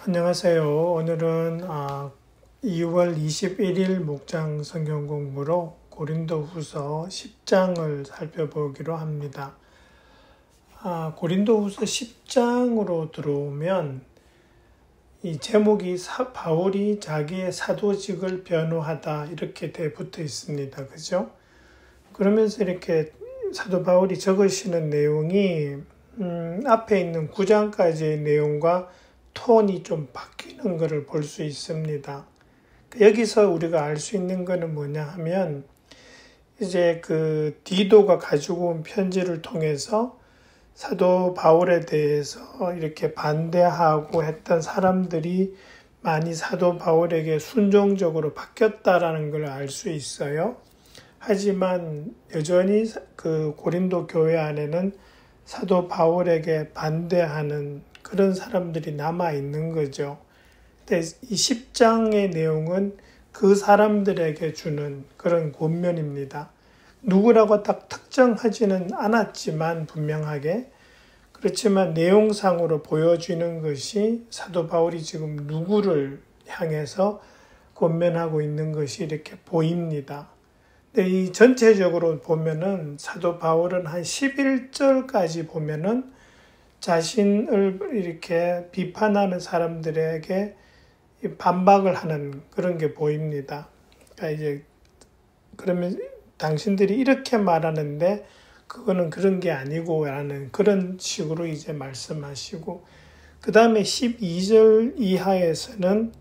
안녕하세요. 오늘은 2월 21일 목장 성경 공부로 고린도후서 10장을 살펴보기로 합니다. 고린도후서 10장으로 들어오면 이 제목이 바울이 자기의 사도직을 변호하다 이렇게 붙어 있습니다. 그죠? 그러면서 이렇게 사도 바울이 적으시는 내용이 앞에 있는 9장까지의 내용과 톤이 좀 바뀌는 것을 볼 수 있습니다. 여기서 우리가 알 수 있는 것은 뭐냐 하면 이제 그 디도가 가지고 온 편지를 통해서 사도 바울에 대해서 이렇게 반대하고 했던 사람들이 많이 사도 바울에게 순종적으로 바뀌었다라는 걸 알 수 있어요. 하지만 여전히 그 고린도 교회 안에는 사도 바울에게 반대하는 그런 사람들이 남아 있는 거죠. 근데 이 10장의 내용은 그 사람들에게 주는 그런 권면입니다. 누구라고 딱 특정하지는 않았지만 분명하게 그렇지만 내용상으로 보여주는 것이 사도 바울이 지금 누구를 향해서 권면하고 있는 것이 이렇게 보입니다. 근데 이 전체적으로 보면은 사도 바울은 한 11절까지 보면은 자신을 이렇게 비판하는 사람들에게 반박을 하는 그런 게 보입니다. 그러니까 이제 그러면 당신들이 이렇게 말하는데 그거는 그런 게 아니고 라는 그런 식으로 이제 말씀하시고 그 다음에 12절 이하에서는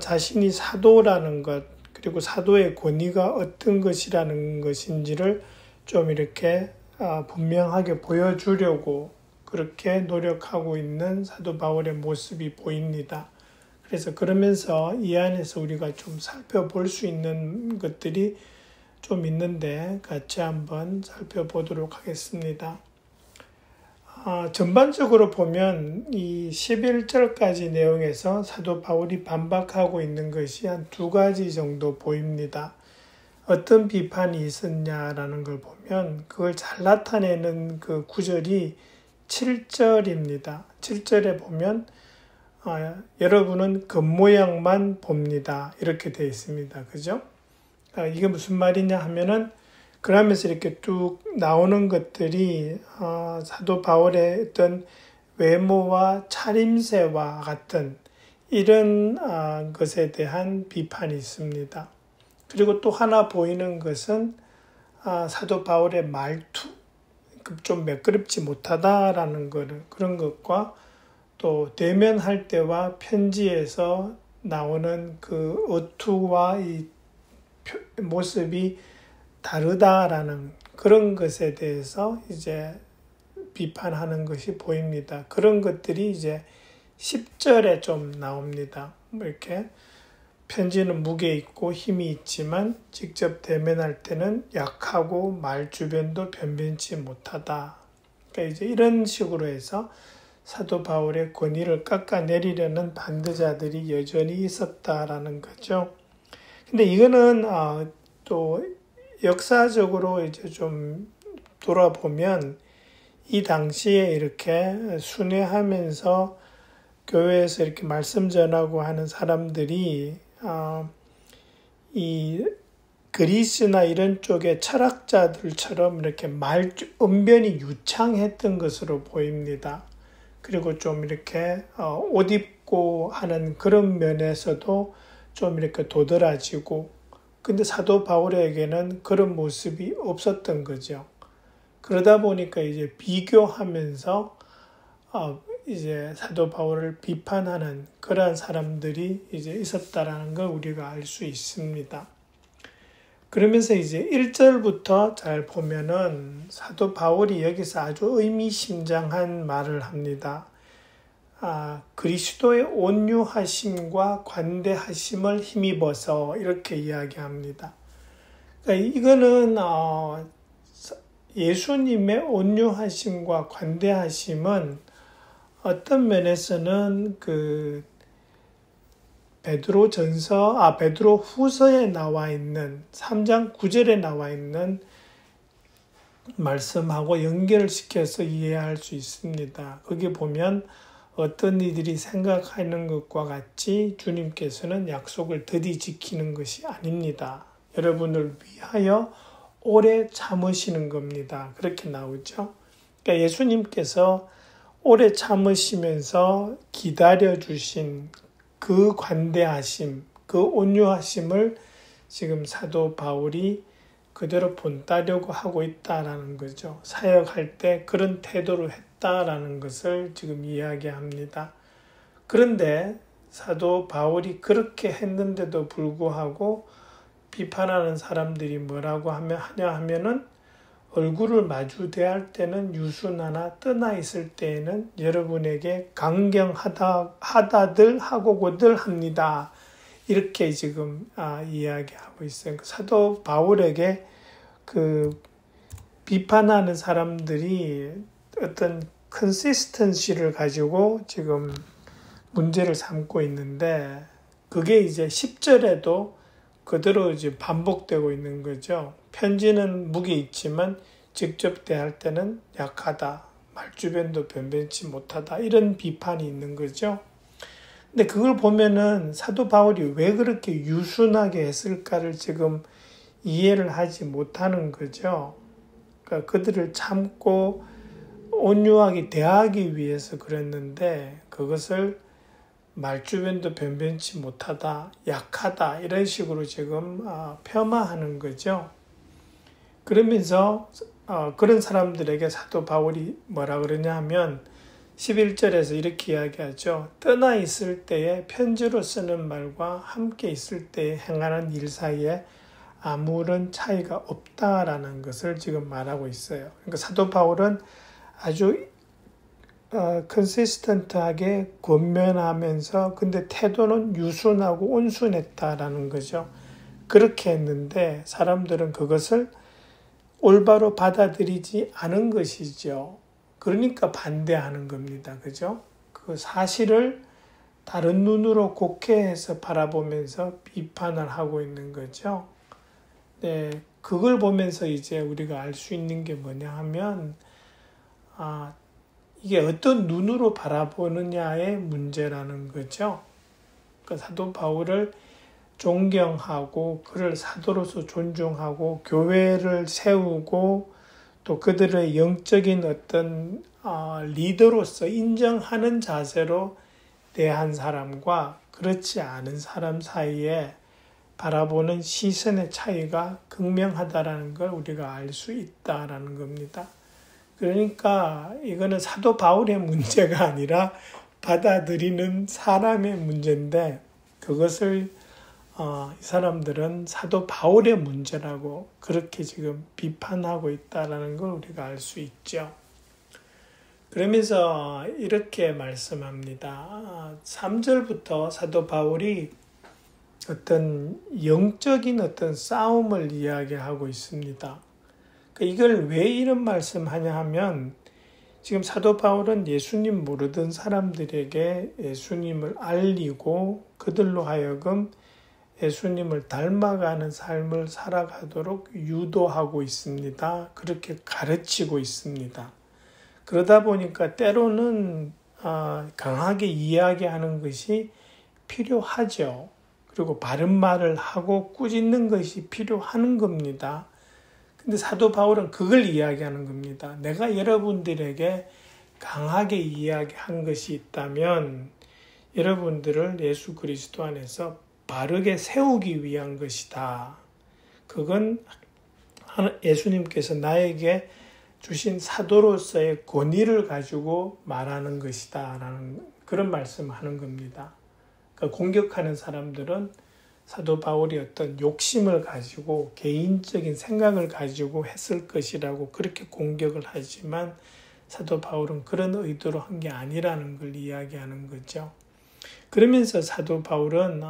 자신이 사도라는 것 그리고 사도의 권위가 어떤 것이라는 것인지를 좀 이렇게 분명하게 보여주려고 그렇게 노력하고 있는 사도 바울의 모습이 보입니다. 그래서 그러면서 이 안에서 우리가 좀 살펴볼 수 있는 것들이 좀 있는데 같이 한번 살펴보도록 하겠습니다. 전반적으로 보면 이 11절까지 내용에서 사도 바울이 반박하고 있는 것이 한 두 가지 정도 보입니다. 어떤 비판이 있었냐라는 걸 보면 그걸 잘 나타내는 그 구절이 7절입니다. 7절에 보면 여러분은 겉모양만 봅니다. 이렇게 되어 있습니다. 그죠? 이게 무슨 말이냐 하면은 그러면서 이렇게 쭉 나오는 것들이 사도 바울의 어떤 외모와 차림새와 같은 이런 것에 대한 비판이 있습니다. 그리고 또 하나 보이는 것은 사도 바울의 말투, 좀 매끄럽지 못하다라는 그런 것과 또 대면할 때와 편지에서 나오는 그 어투와 이 모습이 다르다라는 그런 것에 대해서 이제 비판하는 것이 보입니다. 그런 것들이 이제 10절에 좀 나옵니다. 이렇게 편지는 무게 있고 힘이 있지만 직접 대면할 때는 약하고 말 주변도 변변치 못하다. 그러니까 이제 이런 식으로 해서 사도 바울의 권위를 깎아내리려는 반대자들이 여전히 있었다라는 거죠. 근데 이거는 또 역사적으로 이제 좀 돌아보면 이 당시에 이렇게 순회하면서 교회에서 이렇게 말씀 전하고 하는 사람들이 이 그리스나 이런 쪽의 철학자들처럼 이렇게 언변이 유창했던 것으로 보입니다. 그리고 좀 이렇게 옷 입고 하는 그런 면에서도 좀 이렇게 도드라지고 근데 사도 바울에게는 그런 모습이 없었던 거죠. 그러다 보니까 이제 비교하면서 이제 사도 바울을 비판하는 그러한 사람들이 이제 있었다라는 걸 우리가 알 수 있습니다. 그러면서 이제 1절부터 잘 보면은 사도 바울이 여기서 아주 의미심장한 말을 합니다. 그리스도의 온유하심과 관대하심을 힘입어서 이렇게 이야기합니다. 그러니까 이거는 예수님의 온유하심과 관대하심은 어떤 면에서는 그 베드로 후서에 나와 있는 3장 9절에 나와 있는 말씀하고 연결시켜서 이해할 수 있습니다. 거기 보면 어떤 이들이 생각하는 것과 같이 주님께서는 약속을 더디 지키는 것이 아닙니다. 여러분을 위하여 오래 참으시는 겁니다. 그렇게 나오죠. 그러니까 예수님께서 오래 참으시면서 기다려주신 그 관대하심, 그 온유하심을 지금 사도 바울이 그대로 본따려고 하고 있다라는 거죠. 사역할 때 그런 태도로 했다라는 것을 지금 이야기합니다. 그런데 사도 바울이 그렇게 했는데도 불구하고 비판하는 사람들이 뭐라고 하냐 하면은 얼굴을 마주 대할 때는 유순하나 떠나 있을 때에는 여러분에게 강경하다들 하고고들 합니다. 이렇게 지금 이야기하고 있어요. 사도 바울에게 그 비판하는 사람들이 어떤 컨시스턴시를 가지고 지금 문제를 삼고 있는데 그게 이제 10절에도 그대로 이제 반복되고 있는 거죠. 편지는 무게 있지만 직접 대할 때는 약하다. 말주변도 변변치 못하다. 이런 비판이 있는 거죠. 근데 그걸 보면은 사도 바울이 왜 그렇게 유순하게 했을까를 지금 이해를 하지 못하는 거죠. 그러니까 그들을 참고 온유하게 대하기 위해서 그랬는데 그것을 말주변도 변변치 못하다, 약하다 이런 식으로 지금 폄하하는 거죠. 그러면서 그런 사람들에게 사도 바울이 뭐라 그러냐 하면 11절에서 이렇게 이야기하죠. 떠나 있을 때에 편지로 쓰는 말과 함께 있을 때에 행하는 일 사이에 아무런 차이가 없다라는 것을 지금 말하고 있어요. 그러니까 사도 바울은 아주 컨시스턴트하게 권면하면서 근데 태도는 유순하고 온순했다라는 거죠. 그렇게 했는데 사람들은 그것을 올바로 받아들이지 않은 것이죠. 그러니까 반대하는 겁니다. 그죠? 그 사실을 다른 눈으로 곡해해서 바라보면서 비판을 하고 있는 거죠. 네, 그걸 보면서 이제 우리가 알 수 있는 게 뭐냐 하면 이게 어떤 눈으로 바라보느냐의 문제라는 거죠. 그러니까 사도 바울을 존경하고 그를 사도로서 존중하고 교회를 세우고 또 그들의 영적인 어떤 리더로서 인정하는 자세로 대한 사람과 그렇지 않은 사람 사이에 바라보는 시선의 차이가 극명하다라는 걸 우리가 알 수 있다라는 겁니다. 그러니까 이거는 사도 바울의 문제가 아니라 받아들이는 사람의 문제인데 그것을 이 사람들은 사도 바울의 문제라고 그렇게 지금 비판하고 있다는 걸 우리가 알 수 있죠. 그러면서 이렇게 말씀합니다. 3절부터 사도 바울이 어떤 영적인 어떤 싸움을 이야기하고 있습니다. 이걸 왜 이런 말씀하냐 하면 지금 사도 바울은 예수님 모르던 사람들에게 예수님을 알리고 그들로 하여금 예수님을 닮아가는 삶을 살아가도록 유도하고 있습니다. 그렇게 가르치고 있습니다. 그러다 보니까 때로는 강하게 이야기하는 것이 필요하죠. 그리고 바른 말을 하고 꾸짖는 것이 필요한 겁니다. 근데 사도 바울은 그걸 이야기하는 겁니다. 내가 여러분들에게 강하게 이야기한 것이 있다면 여러분들을 예수 그리스도 안에서 바르게 세우기 위한 것이다. 그건 예수님께서 나에게 주신 사도로서의 권위를 가지고 말하는 것이다. 라는 그런 말씀을 하는 겁니다. 그러니까 공격하는 사람들은 사도 바울이 어떤 욕심을 가지고 개인적인 생각을 가지고 했을 것이라고 그렇게 공격을 하지만 사도 바울은 그런 의도로 한 게 아니라는 걸 이야기하는 거죠. 그러면서 사도 바울은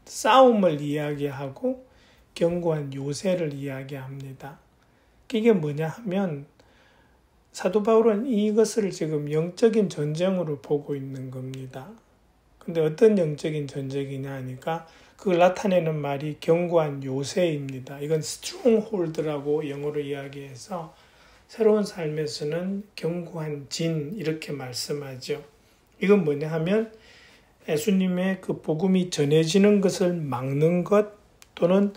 싸움을 이야기하고 견고한 요새를 이야기합니다. 이게 뭐냐 하면 사도 바울은 이것을 지금 영적인 전쟁으로 보고 있는 겁니다. 근데 어떤 영적인 전쟁이냐 하니까 그걸 나타내는 말이 견고한 요새입니다. 이건 stronghold라고 영어로 이야기해서 새로운 삶에서는 견고한 진 이렇게 말씀하죠. 이건 뭐냐 하면 예수님의 그 복음이 전해지는 것을 막는 것 또는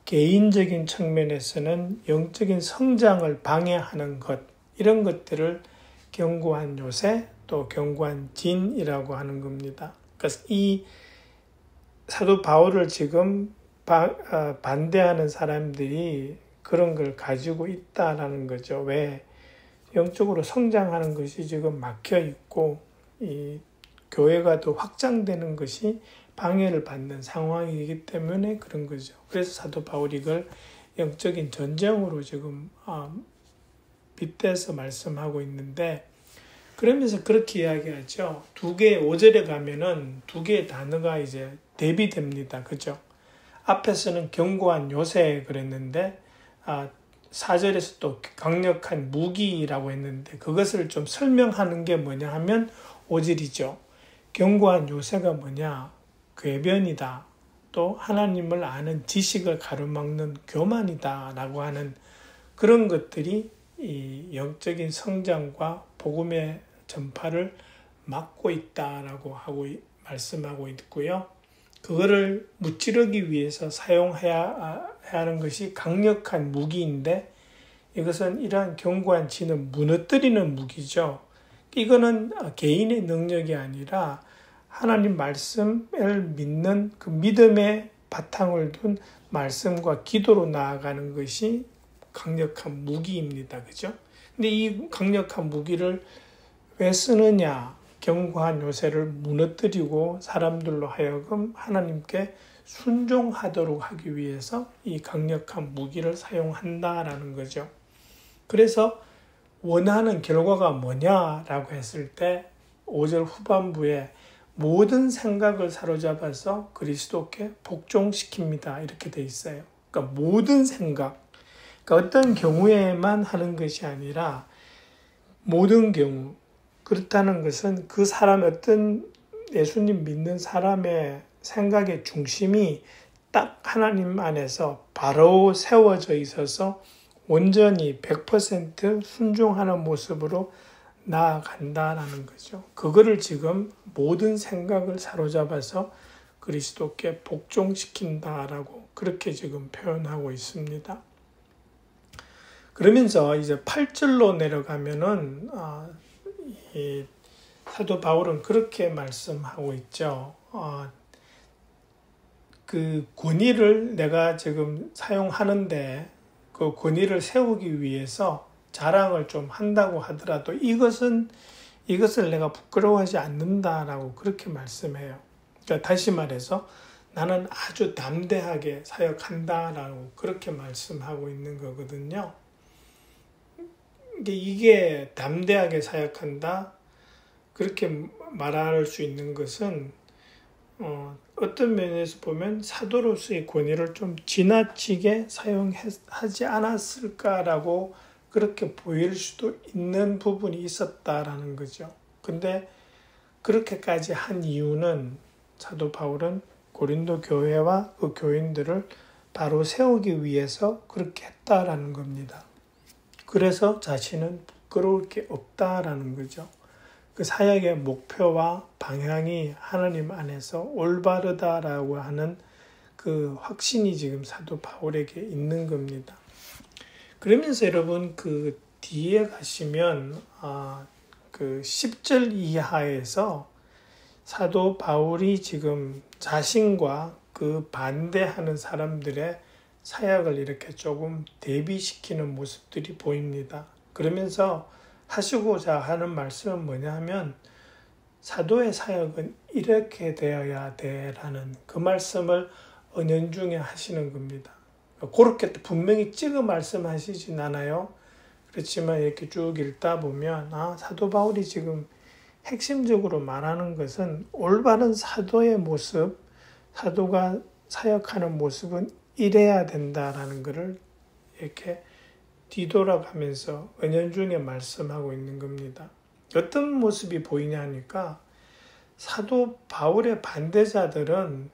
개인적인 측면에서는 영적인 성장을 방해하는 것, 이런 것들을 견고한 요새 또 견고한 진이라고 하는 겁니다. 그래서 이 사도 바울을 지금 반대하는 사람들이 그런 걸 가지고 있다라는 거죠. 왜? 영적으로 성장하는 것이 지금 막혀 있고 이 교회가 더 확장되는 것이 방해를 받는 상황이기 때문에 그런 거죠. 그래서 사도 바울이 이걸 영적인 전쟁으로 지금 빗대서 말씀하고 있는데, 그러면서 그렇게 이야기하죠. 5절에 가면은 2개의 단어가 이제 대비됩니다. 그죠? 앞에서는 견고한 요새 그랬는데 4절에서 또 강력한 무기라고 했는데, 그것을 좀 설명하는 게 뭐냐 하면 5절이죠. 견고한 요새가 뭐냐? 궤변이다. 또 하나님을 아는 지식을 가로막는 교만이다 라고 하는 그런 것들이 이 영적인 성장과 복음의 전파를 막고 있다라고 말씀하고 있고요. 그거를 무찌르기 위해서 사용해야 하는 것이 강력한 무기인데, 이것은 이러한 견고한 진을 무너뜨리는 무기죠. 이거는 개인의 능력이 아니라 하나님 말씀을 믿는 그 믿음의 바탕을 둔 말씀과 기도로 나아가는 것이 강력한 무기입니다. 그죠? 근데 이 강력한 무기를 왜 쓰느냐? 견고한 요새를 무너뜨리고 사람들로 하여금 하나님께 순종하도록 하기 위해서 이 강력한 무기를 사용한다라는 거죠. 그래서 원하는 결과가 뭐냐라고 했을 때 5절 후반부에 모든 생각을 사로잡아서 그리스도께 복종시킵니다. 이렇게 돼 있어요. 그러니까 모든 생각, 그러니까 어떤 경우에만 하는 것이 아니라 모든 경우. 그렇다는 것은 그 사람, 어떤 예수님 믿는 사람의 생각의 중심이 딱 하나님 안에서 바로 세워져 있어서 온전히 100% 순종하는 모습으로 나아간다라는 거죠. 그거를 지금 모든 생각을 사로잡아서 그리스도께 복종시킨다라고 그렇게 지금 표현하고 있습니다. 그러면서 이제 8절로 내려가면은 이 사도 바울은 그렇게 말씀하고 있죠. 그 권위를 내가 지금 사용하는데 그 권위를 세우기 위해서 자랑을 좀 한다고 하더라도 이것을 내가 부끄러워하지 않는다라고 그렇게 말씀해요. 그러니까 다시 말해서 나는 아주 담대하게 사역한다라고 그렇게 말씀하고 있는 거거든요. 이게 담대하게 사역한다 그렇게 말할 수 있는 것은 어떤 면에서 보면 사도로서의 권위를 좀 지나치게 사용하지 않았을까라고 그렇게 보일 수도 있는 부분이 있었다라는 거죠. 근데 그렇게까지 한 이유는 사도 바울은 고린도 교회와 그 교인들을 바로 세우기 위해서 그렇게 했다라는 겁니다. 그래서 자신은 부끄러울 게 없다라는 거죠. 그 사역의 목표와 방향이 하나님 안에서 올바르다라고 하는 그 확신이 지금 사도 바울에게 있는 겁니다. 그러면서 여러분 그 뒤에 가시면 그 10절 이하에서 사도 바울이 지금 자신과 그 반대하는 사람들의 사역을 이렇게 조금 대비시키는 모습들이 보입니다. 그러면서 하시고자 하는 말씀은 뭐냐 하면 사도의 사역은 이렇게 되어야 돼라는 그 말씀을 은연중에 하시는 겁니다. 그렇게 분명히 찍어 말씀하시진 않아요. 그렇지만 이렇게 쭉 읽다 보면 사도 바울이 지금 핵심적으로 말하는 것은 올바른 사도의 모습, 사도가 사역하는 모습은 이래야 된다라는 것을 이렇게 뒤돌아가면서 은연중에 말씀하고 있는 겁니다. 어떤 모습이 보이냐 하니까 사도 바울의 반대자들은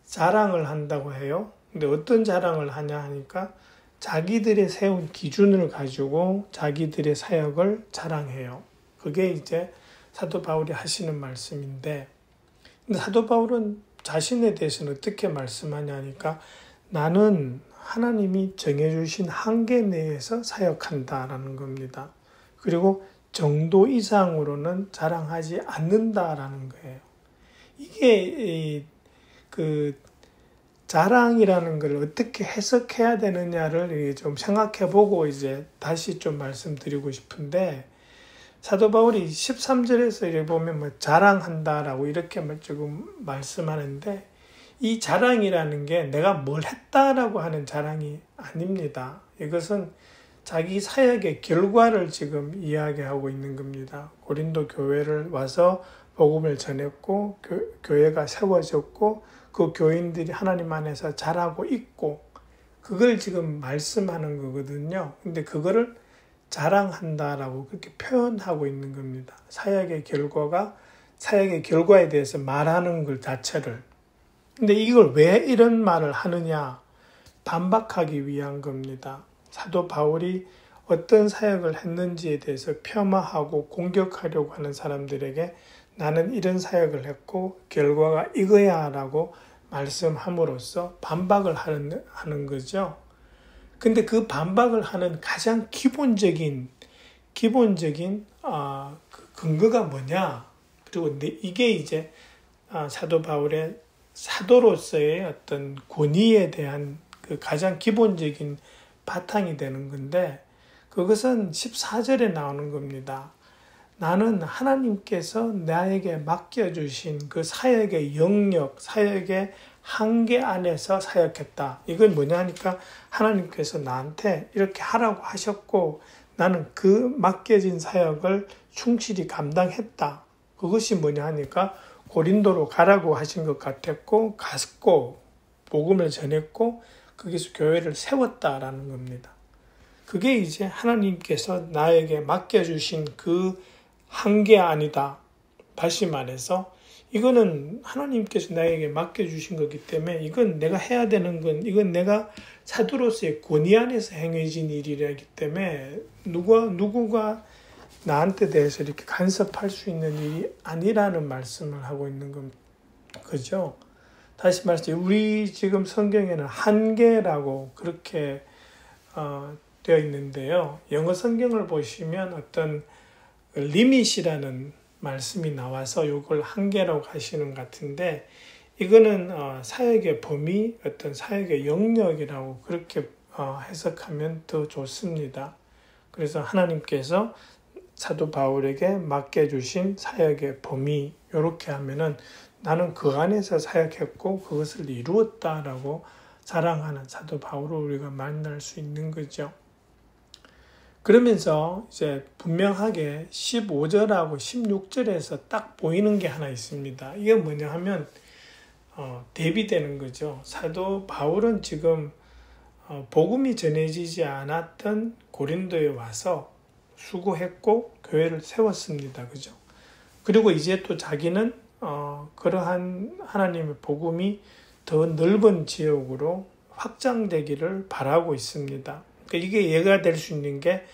자랑을 한다고 해요. 근데 어떤 자랑을 하냐 하니까 자기들의 세운 기준을 가지고 자기들의 사역을 자랑해요. 그게 이제 사도 바울이 하시는 말씀인데, 근데 사도 바울은 자신에 대해서는 어떻게 말씀하냐니까 나는 하나님이 정해주신 한계 내에서 사역한다라는 겁니다. 그리고 정도 이상으로는 자랑하지 않는다라는 거예요. 이게 그 자랑이라는 걸 어떻게 해석해야 되느냐를 좀 생각해 보고 이제 다시 좀 말씀드리고 싶은데, 사도 바울이 13절에서 이렇게 보면 뭐 자랑한다라고 이렇게 조금 말씀하는데, 이 자랑이라는 게 내가 뭘 했다라고 하는 자랑이 아닙니다. 이것은 자기 사역의 결과를 지금 이야기하고 있는 겁니다. 고린도 교회를 와서 복음을 전했고 교회가 세워졌고 그 교인들이 하나님 안에서 자라고 있고 그걸 지금 말씀하는 거거든요. 근데 그거를 자랑한다라고 그렇게 표현하고 있는 겁니다. 사역의 결과에 대해서 말하는 것 자체를. 근데 이걸 왜 이런 말을 하느냐? 반박하기 위한 겁니다. 사도 바울이 어떤 사역을 했는지에 대해서 폄하하고 공격하려고 하는 사람들에게 나는 이런 사역을 했고 결과가 이거야 라고 말씀함으로써 반박을 하는 거죠. 근데 그 반박을 하는 가장 기본적인 근거가 뭐냐? 그리고 이게 이제 사도 바울의 사도로서의 어떤 권위에 대한 그 가장 기본적인 바탕이 되는 건데, 그것은 14절에 나오는 겁니다. 나는 하나님께서 나에게 맡겨주신 그 사역의 영역, 사역의 한계 안에서 사역했다. 이건 뭐냐 하니까 하나님께서 나한테 이렇게 하라고 하셨고 나는 그 맡겨진 사역을 충실히 감당했다. 그것이 뭐냐 하니까 고린도로 가라고 하신 것 같았고 갔고 복음을 전했고 거기서 교회를 세웠다라는 겁니다. 그게 이제 하나님께서 나에게 맡겨주신 그 한계 아니다. 다시 말해서 이거는 하나님께서 나에게 맡겨주신 거기 때문에 이건 내가 해야 되는 건 이건 내가 사도로서의 권위 안에서 행해진 일이라기 때문에 누구가 나한테 대해서 이렇게 간섭할 수 있는 일이 아니라는 말씀을 하고 있는 겁니다. 그죠? 다시 말해서 우리 지금 성경에는 한계라고 그렇게 되어 있는데요. 영어 성경을 보시면 어떤 리밋이라는 말씀이 나와서 이걸 한계라고 하시는 것 같은데 이거는 사역의 범위, 어떤 사역의 영역이라고 그렇게 해석하면 더 좋습니다. 그래서 하나님께서 사도 바울에게 맡겨주신 사역의 범위 이렇게 하면은 나는 그 안에서 사역했고 그것을 이루었다라고 자랑하는 사도 바울을 우리가 만날 수 있는 거죠. 그러면서 이제 분명하게 15절하고 16절에서 딱 보이는 게 하나 있습니다. 이게 뭐냐 하면 대비되는 거죠. 사도 바울은 지금 복음이 전해지지 않았던 고린도에 와서 수고했고 교회를 세웠습니다. 그죠? 그리고 이제 또 자기는 그러한 하나님의 복음이 더 넓은 지역으로 확장되기를 바라고 있습니다. 그러니까 이게 예가 될 수 있는 게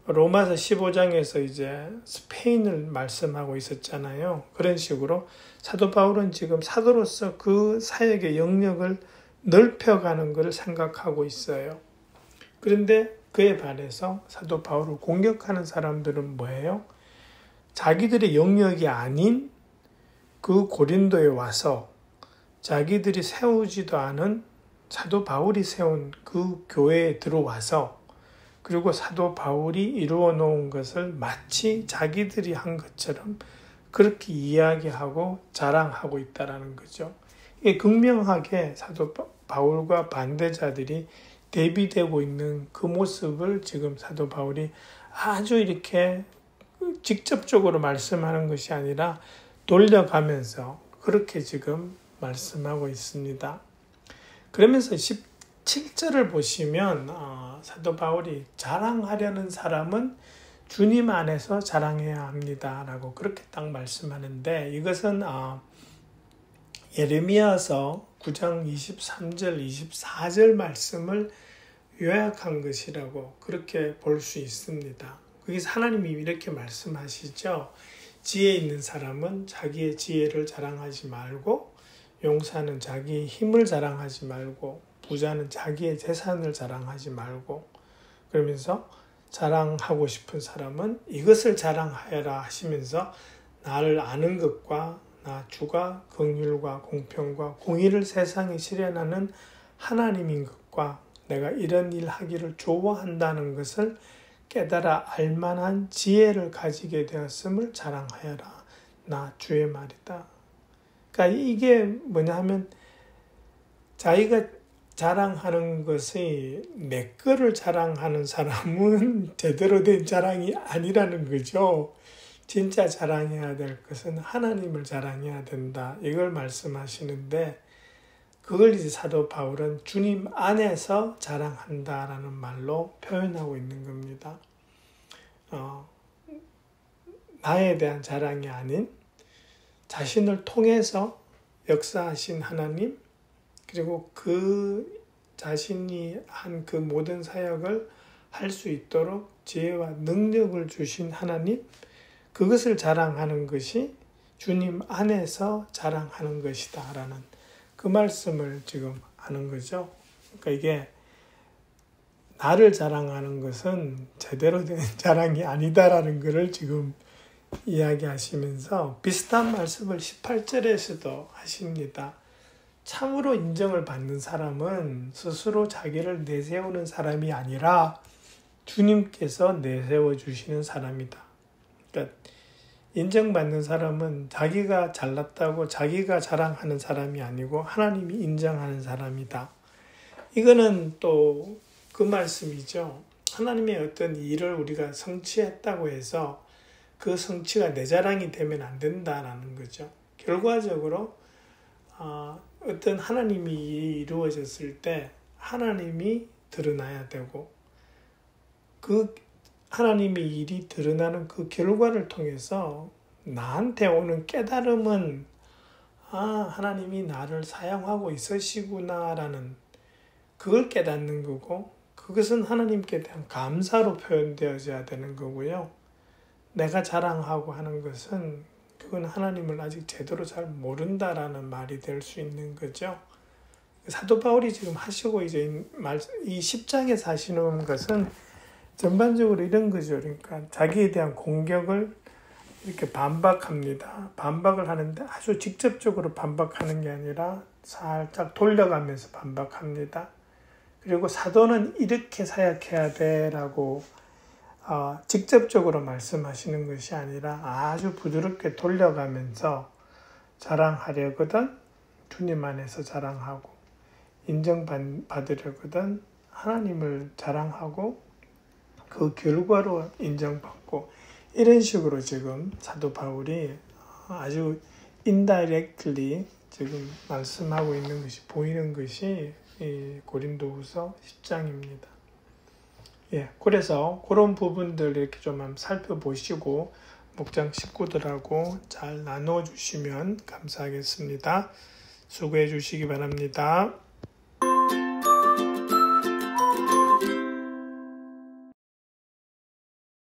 로마서 15장에서 이제 스페인을 말씀하고 있었잖아요. 그런 식으로 사도 바울은 지금 사도로서 그 사역의 영역을 넓혀가는 것을 생각하고 있어요. 그런데 그에 반해서 사도 바울을 공격하는 사람들은 뭐예요? 자기들의 영역이 아닌 그 고린도에 와서 자기들이 세우지도 않은 사도 바울이 세운 그 교회에 들어와서 그리고 사도 바울이 이루어 놓은 것을 마치 자기들이 한 것처럼 그렇게 이야기하고 자랑하고 있다는 거죠. 이게 극명하게 사도 바울과 반대자들이 대비되고 있는 그 모습을 지금 사도 바울이 아주 이렇게 직접적으로 말씀하는 것이 아니라 돌려가면서 그렇게 지금 말씀하고 있습니다. 그러면서 17절을 보시면 사도 바울이 자랑하려는 사람은 주님 안에서 자랑해야 합니다 라고 그렇게 딱 말씀하는데 이것은 예레미야서 9장 23절 24절 말씀을 요약한 것이라고 그렇게 볼 수 있습니다. 거기서 하나님이 이렇게 말씀하시죠. 지혜 있는 사람은 자기의 지혜를 자랑하지 말고, 용사는 자기의 힘을 자랑하지 말고, 부자는 자기의 재산을 자랑하지 말고, 그러면서 자랑하고 싶은 사람은 이것을 자랑하여라 하시면서 나를 아는 것과 나 주가 긍휼과 공평과 공의를 세상에 실현하는 하나님인 것과 내가 이런 일 하기를 좋아한다는 것을 깨달아 알만한 지혜를 가지게 되었음을 자랑하여라. 나 주의 말이다. 그러니까 이게 뭐냐 하면 자기가 자랑하는 것이 내 거를 자랑하는 사람은 제대로 된 자랑이 아니라는 거죠. 진짜 자랑해야 될 것은 하나님을 자랑해야 된다. 이걸 말씀하시는데 그걸 이제 사도 바울은 주님 안에서 자랑한다라는 말로 표현하고 있는 겁니다. 나에 대한 자랑이 아닌 자신을 통해서 역사하신 하나님, 그리고 그 자신이 한 그 모든 사역을 할 수 있도록 지혜와 능력을 주신 하나님, 그것을 자랑하는 것이 주님 안에서 자랑하는 것이다 라는 그 말씀을 지금 하는 거죠. 그러니까 이게 나를 자랑하는 것은 제대로 된 자랑이 아니다라는 것을 지금 이야기하시면서 비슷한 말씀을 18절에서도 하십니다. 참으로 인정을 받는 사람은 스스로 자기를 내세우는 사람이 아니라 주님께서 내세워 주시는 사람이다. 그러니까 인정받는 사람은 자기가 잘났다고 자기가 자랑하는 사람이 아니고 하나님이 인정하는 사람이다. 이거는 또 그 말씀이죠. 하나님의 어떤 일을 우리가 성취했다고 해서 그 성취가 내 자랑이 되면 안 된다라는 거죠. 결과적으로 어떤 하나님이 일이 이루어졌을 때 하나님이 드러나야 되고 그 하나님의 일이 드러나는 그 결과를 통해서 나한테 오는 깨달음은 하나님이 나를 사용하고 있으시구나라는 그걸 깨닫는 거고 그것은 하나님께 대한 감사로 표현되어져야 되는 거고요. 내가 자랑하고 하는 것은 그건 하나님을 아직 제대로 잘 모른다라는 말이 될 수 있는 거죠. 사도 바울이 지금 하시고 이제 이 10장에서 하시는 것은 전반적으로 이런 거죠. 그러니까 자기에 대한 공격을 이렇게 반박합니다. 반박을 하는데 아주 직접적으로 반박하는 게 아니라 살짝 돌려가면서 반박합니다. 그리고 사도는 이렇게 사역해야 돼라고 직접적으로 말씀하시는 것이 아니라 아주 부드럽게 돌려가면서 자랑하려거든 주님 안에서 자랑하고 인정받으려거든 하나님을 자랑하고 그 결과로 인정받고 이런 식으로 지금 사도 바울이 아주 indirectly 지금 말씀하고 있는 것이 보이는 것이 이 고린도후서 10장입니다. 예, 그래서 그런 부분들 이렇게 좀 한번 살펴보시고 목장 식구들하고 잘 나눠주시면 감사하겠습니다. 수고해 주시기 바랍니다.